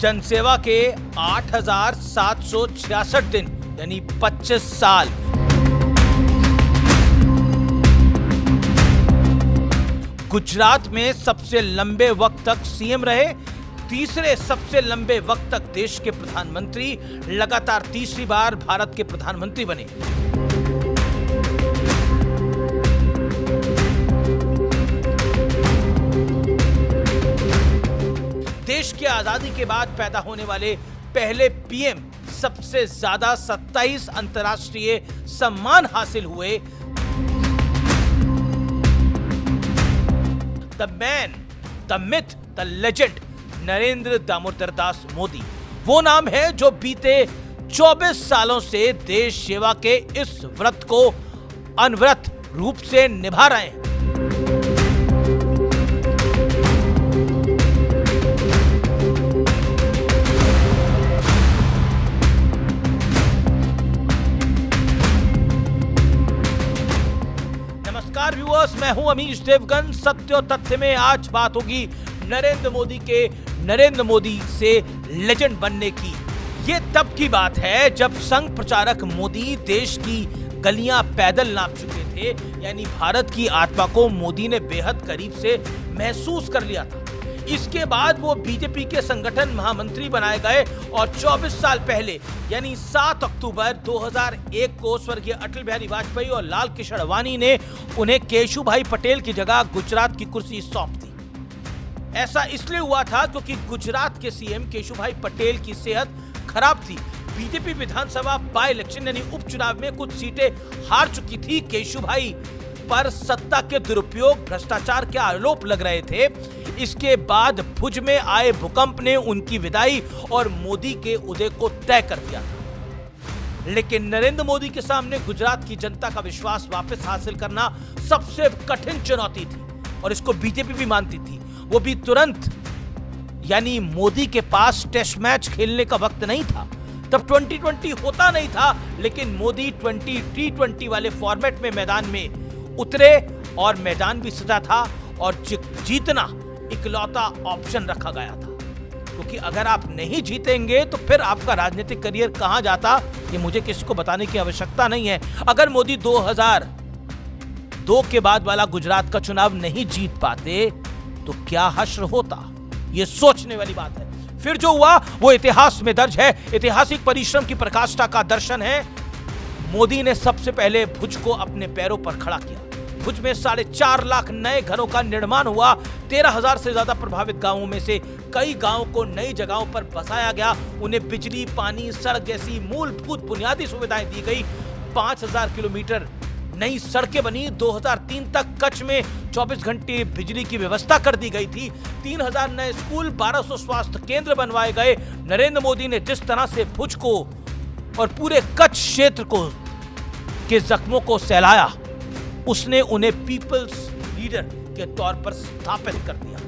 जनसेवा के 8,766 दिन यानी 25 साल। गुजरात में सबसे लंबे वक्त तक सीएम रहे, तीसरे सबसे लंबे वक्त तक देश के प्रधानमंत्री, लगातार तीसरी बार भारत के प्रधानमंत्री बने। देश की आजादी के बाद पैदा होने वाले पहले पीएम, सबसे ज्यादा 27 अंतर्राष्ट्रीय सम्मान हासिल हुए। The man, the myth, the legend Narendra Damodar Das Modi वो नाम है जो बीते 24 सालों से देश सेवा के इस व्रत को अनवरत रूप से निभा रहे हैं। नमस्कार व्यूअर्स, मैं हूं अमीश देवगन। सत्य और तथ्य में आज बात होगी नरेंद्र मोदी के नरेंद्र मोदी से लेजेंड बनने की। ये तब की बात है जब संघ प्रचारक मोदी देश की गलियां पैदल नाप चुके थे, यानी भारत की आत्मा को मोदी ने बेहद करीब से महसूस कर लिया था। इसके बाद वो बीजेपी के संगठन महामंत्री बनाए गए और 24 साल पहले यानी 7 अक्टूबर 2001 को स्वर्गीय अटल बिहारी वाजपेयी और लाल कृष्ण आडवाणी ने उन्हें केशुभाई पटेल की जगह गुजरात की कुर्सी सौंप दी। ऐसा इसलिए हुआ था क्योंकि गुजरात के सीएम केशुभाई पटेल की सेहत खराब थी। बीजेपी विधानसभा बाय इलेक्शन यानी उपचुनाव में कुछ सीटें हार चुकी थी। केशुभाई पर सत्ता के दुरुपयोग, भ्रष्टाचार के आरोप लग रहे थे। इसके बाद भुज में आए भूकंप ने उनकी विदाई और मोदी के उदय को तय कर दिया था। लेकिन नरेंद्र मोदी के सामने गुजरात की जनता का विश्वास वापस हासिल करना सबसे कठिन चुनौती थी और इसको बीजेपी भी मानती थी। वो भी तुरंत, यानी मोदी के पास टेस्ट मैच खेलने का वक्त नहीं था। तब 2020 होता नहीं था, लेकिन मोदी T20 वाले फॉर्मेट में मैदान में उतरे और मैदान भी सजा था और जीतना इकलौता ऑप्शन रखा गया था। क्योंकि अगर आप नहीं जीतेंगे तो फिर आपका राजनीतिक करियर कहां जाता, ये मुझे किसी को बताने की आवश्यकता नहीं है। अगर मोदी 2002 के बाद वाला गुजरात का चुनाव नहीं जीत पाते तो क्या हश्र होता, ये सोचने वाली बात है। फिर जो हुआ वो इतिहास में दर्ज है, ऐतिहासिक परिश्रम की प्रकाष्ठा का दर्शन है। मोदी ने सबसे पहले भुज को अपने पैरों पर खड़ा किया। भुज में 4.5 लाख नए घरों का निर्माण हुआ। 13,000 से ज्यादा प्रभावित गांवों में से कई गांवों को नई जगहों पर बसाया गया। उन्हें बिजली, पानी, सड़क जैसी मूलभूत बुनियादी सुविधाएं दी गई। 5,000 किलोमीटर नई सड़कें बनी। 2003 तक कच्छ में 24 घंटे बिजली की व्यवस्था कर दी गई थी। 3,000 नए स्कूल, 1200 स्वास्थ्य केंद्र बनवाए गए। नरेंद्र मोदी ने जिस तरह से भुज को और पूरे कच्छ क्षेत्र को के जख्मों को सहलाया, उसने उन्हें पीपल्स लीडर के तौर पर स्थापित कर दिया।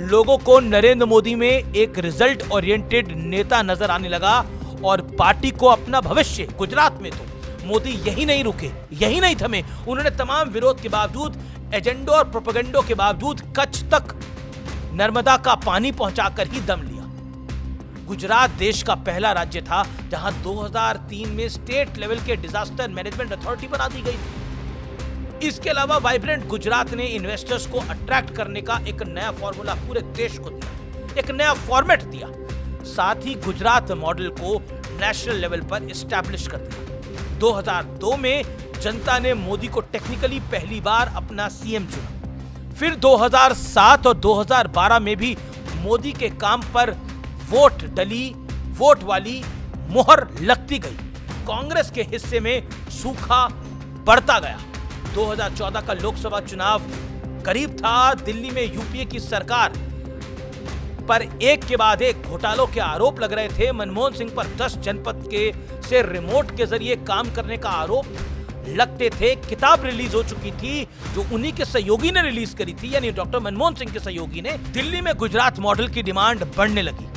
लोगों को नरेंद्र मोदी में एक रिजल्ट ओरिएंटेड नेता नजर आने लगा और पार्टी को अपना भविष्य। गुजरात में तो मोदी यही नहीं रुके, यही नहीं थमे। उन्होंने तमाम विरोध के बावजूद, एजेंडो और प्रोपेगेंडो के बावजूद कच्छ तक नर्मदा का पानी पहुंचाकर ही दम लिया। गुजरात देश का पहला राज्य था जहां 2003 में स्टेट लेवल के डिजास्टर मैनेजमेंट अथॉरिटी बना दी गई थी। इसके अलावा वाइब्रेंट गुजरात ने इन्वेस्टर्स को अट्रैक्ट करने का एक नया फॉर्मूला पूरे देश को दिया, एक नया फॉर्मेट दिया। साथ ही गुजरात मॉडल को नेशनल लेवल पर एस्टैब्लिश कर दिया। 2002 में जनता ने मोदी को टेक्निकली पहली बार अपना सीएम चुना। फिर 2007 और 2012 में भी मोदी के काम पर वोट वाली मोहर लगती गई। कांग्रेस के हिस्से में सूखा बढ़ता गया। 2014 का लोकसभा चुनाव करीब था। दिल्ली में यूपीए की सरकार पर एक के बाद एक घोटालों के आरोप लग रहे थे। मनमोहन सिंह पर 10 जनपद से रिमोट के जरिए काम करने का आरोप लगते थे। किताब रिलीज हो चुकी थी जो उन्हीं के सहयोगी ने रिलीज करी थी, यानी डॉक्टर मनमोहन सिंह के सहयोगी ने। दिल्ली में गुजरात मॉडल की डिमांड बढ़ने लगी।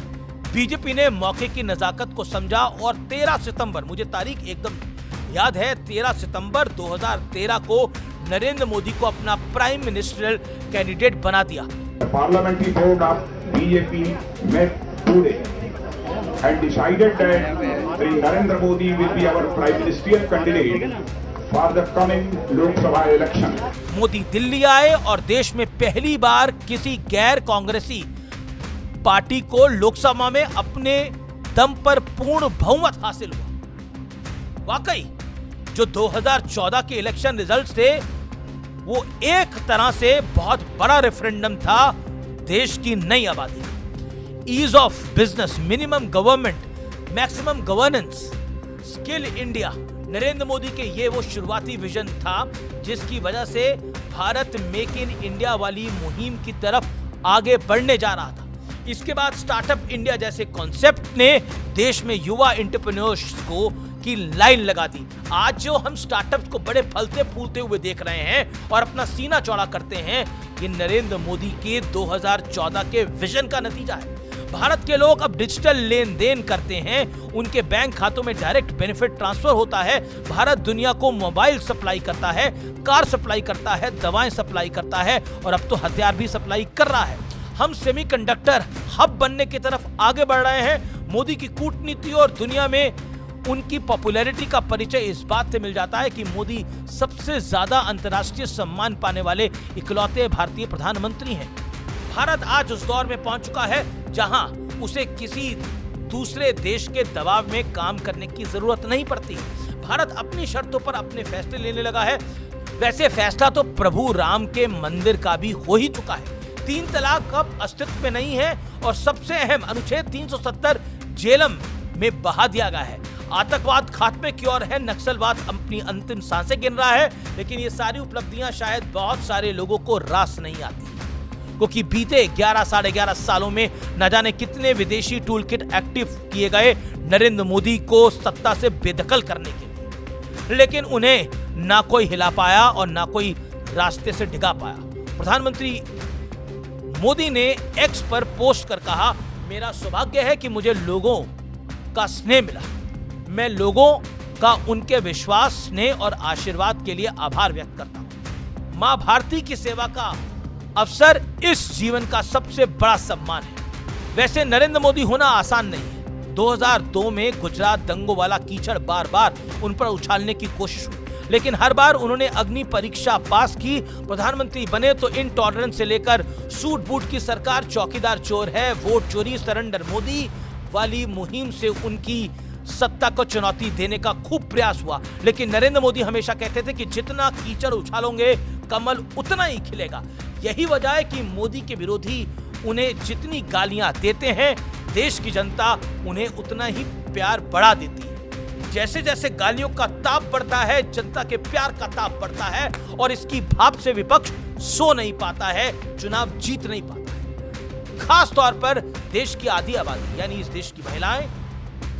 बीजेपी ने मौके की नजाकत को समझा और 13 सितंबर, मुझे तारीख एकदम याद है, 13 सितंबर 2013 को नरेंद्र मोदी को अपना प्राइम मिनिस्टरल कैंडिडेट बना दिया। Parliamentary board of BJP met today and decided that Shri Narendra Modi will be our prime ministerial candidate for the coming Lok Sabha election. Modi Delhi आए और देश में पहली बार किसी गैर कांग्रेसी पार्टी को लोकसभा में अपने दम पर पूर्ण बहुमत हासिल हुआ। वाकई जो 2014 के इलेक्शन रिजल्ट्स थे वो एक तरह से बहुत बड़ा रेफरेंडम था देश की नई आबादी का। Ease of business, minimum government, maximum governance, skill India, Narendra Modi के ये वो शुरुआती विजन था जिसकी वजह से भारत मेक इन इंडिया वाली मुहिम की तरफ आगे बढ़ने जा रहा था। इसके बाद स्टार्टअप इंडिया जैसे कॉन्सेप्ट ने देश में युवा एंटरप्रेन्योर्स को की लाइन लगा दी। आज जो हम स्टार्टअप्स को बड़े फलते फूलते हुए देख रहे हैं और अपना सीना चौड़ा करते हैं, ये नरेंद्र मोदी के 2014 के विजन का नतीजा है। भारत के लोग अब डिजिटल लेन देन करते हैं, उनके बैंक खातों में डायरेक्ट बेनिफिट ट्रांसफर होता है। भारत दुनिया को मोबाइल सप्लाई करता है, कार सप्लाई करता है, दवाएं सप्लाई करता है और अब तो हथियार भी सप्लाई कर रहा है। हम सेमीकंडक्टर हब बनने की तरफ आगे बढ़ रहे हैं। मोदी की कूटनीति और दुनिया में उनकी पॉपुलैरिटी का परिचय इस बात से मिल जाता है कि मोदी सबसे ज्यादा अंतर्राष्ट्रीय सम्मान पाने वाले इकलौते भारतीय प्रधानमंत्री हैं। भारत आज उस दौर में पहुंच चुका है जहां उसे किसी दूसरे देश के दबाव में काम करने की जरूरत नहीं पड़ती। भारत अपनी शर्तों पर अपने फैसले लेने लगा है। वैसे फैसला तो प्रभु राम के मंदिर का भी हो ही चुका है। 3 तलाक अब अस्तित्व में नहीं है और सबसे अहम अनुच्छेद 370 जेलम में बहा दिया गया है। आतंकवाद खात्मे की ओर है, नक्सलवाद अपनी अंतिम सांसें गिन रहा है। लेकिन ये सारी उपलब्धियां शायद बहुत सारे लोगों को रास नहीं आती, क्योंकि बीते 11 साढ़े 11 सालों में न जाने कितने विदेशी टूल किट एक्टिव किए गए नरेंद्र मोदी को सत्ता से बेदखल करने के लिए, लेकिन उन्हें ना कोई हिला पाया और ना कोई रास्ते से डिगा पाया। प्रधानमंत्री मोदी ने एक्स पर पोस्ट कर कहा, मेरा सौभाग्य है कि मुझे लोगों का स्नेह मिला। मैं लोगों का उनके विश्वास, स्नेह और आशीर्वाद के लिए आभार व्यक्त करता हूं। मां भारती की सेवा का अवसर इस जीवन का सबसे बड़ा सम्मान है। वैसे नरेंद्र मोदी होना आसान नहीं है। 2002 में गुजरात दंगों वाला कीचड़ बार बार उन पर उछालने की कोशिश हुई, लेकिन हर बार उन्होंने अग्नि परीक्षा पास की। प्रधानमंत्री बने तो इनटॉलरेंस से लेकर सूट बूट की सरकार, चौकीदार चोर है, वोट चोरी, सरेंडर मोदी वाली मुहिम से उनकी सत्ता को चुनौती देने का खूब प्रयास हुआ। लेकिन नरेंद्र मोदी हमेशा कहते थे कि जितना कीचड़ उछालोगे कमल उतना ही खिलेगा। यही वजह है कि मोदी के विरोधी उन्हें जितनी गालियां देते हैं, देश की जनता उन्हें उतना ही प्यार बढ़ा देती है। जैसे जैसे गालियों का ताप बढ़ता है, जनता के प्यार का ताप बढ़ता है और इसकी भाप से विपक्ष सो नहीं पाता है, चुनाव जीत नहीं पाता है। खास तौर पर देश की आधी आबादी यानी इस देश की महिलाएं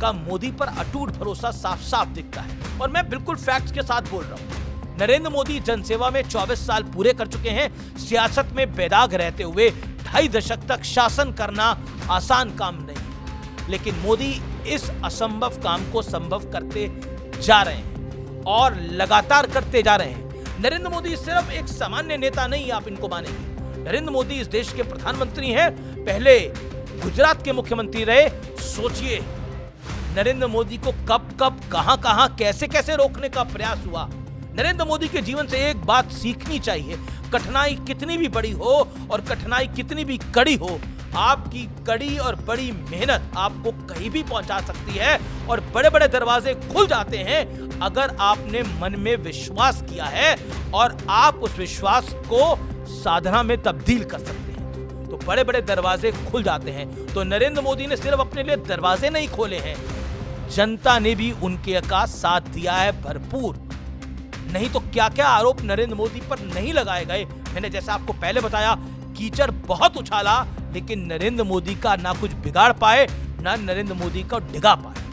का मोदी पर अटूट भरोसा साफ साफ दिखता है। और मैं बिल्कुल फैक्ट्स के साथ बोल रहा हूं। नरेंद्र मोदी जनसेवा में 24 साल पूरे कर चुके हैं। सियासत में बेदाग रहते हुए 2.5 दशक तक शासन करना आसान काम नहीं, लेकिन मोदी इस असंभव काम को संभव करते जा रहे हैं और लगातार करते जा रहे हैं। नरेंद्र मोदी सिर्फ एक सामान्य नेता नहीं, आप इनको मानेंगे। नरेंद्र मोदी इस देश के प्रधानमंत्री हैं, पहले गुजरात के मुख्यमंत्री रहे। सोचिए नरेंद्र मोदी को कब कब कहां कहां कैसे कैसे रोकने का प्रयास हुआ। नरेंद्र मोदी के जीवन से एक बात सीखनी चाहिए, कठिनाई कितनी भी बड़ी हो और कठिनाई कितनी भी कड़ी हो, आपकी कड़ी और बड़ी मेहनत आपको कहीं भी पहुंचा सकती है और बड़े बड़े दरवाजे खुल जाते हैं अगर आपने मन में विश्वास किया है और आप उस विश्वास को साधना में तब्दील कर सकते हैं, तो बड़े बड़े दरवाजे खुल जाते हैं। तो नरेंद्र मोदी ने सिर्फ अपने लिए दरवाजे नहीं खोले हैं, जनता ने भी उनके का साथ दिया है भरपूर। नहीं तो क्या क्या आरोप नरेंद्र मोदी पर नहीं लगाए गए। मैंने जैसा आपको पहले बताया, कीचड़ बहुत उछाला, लेकिन नरेंद्र मोदी का ना कुछ बिगाड़ पाए, ना नरेंद्र मोदी को डिगा पाए।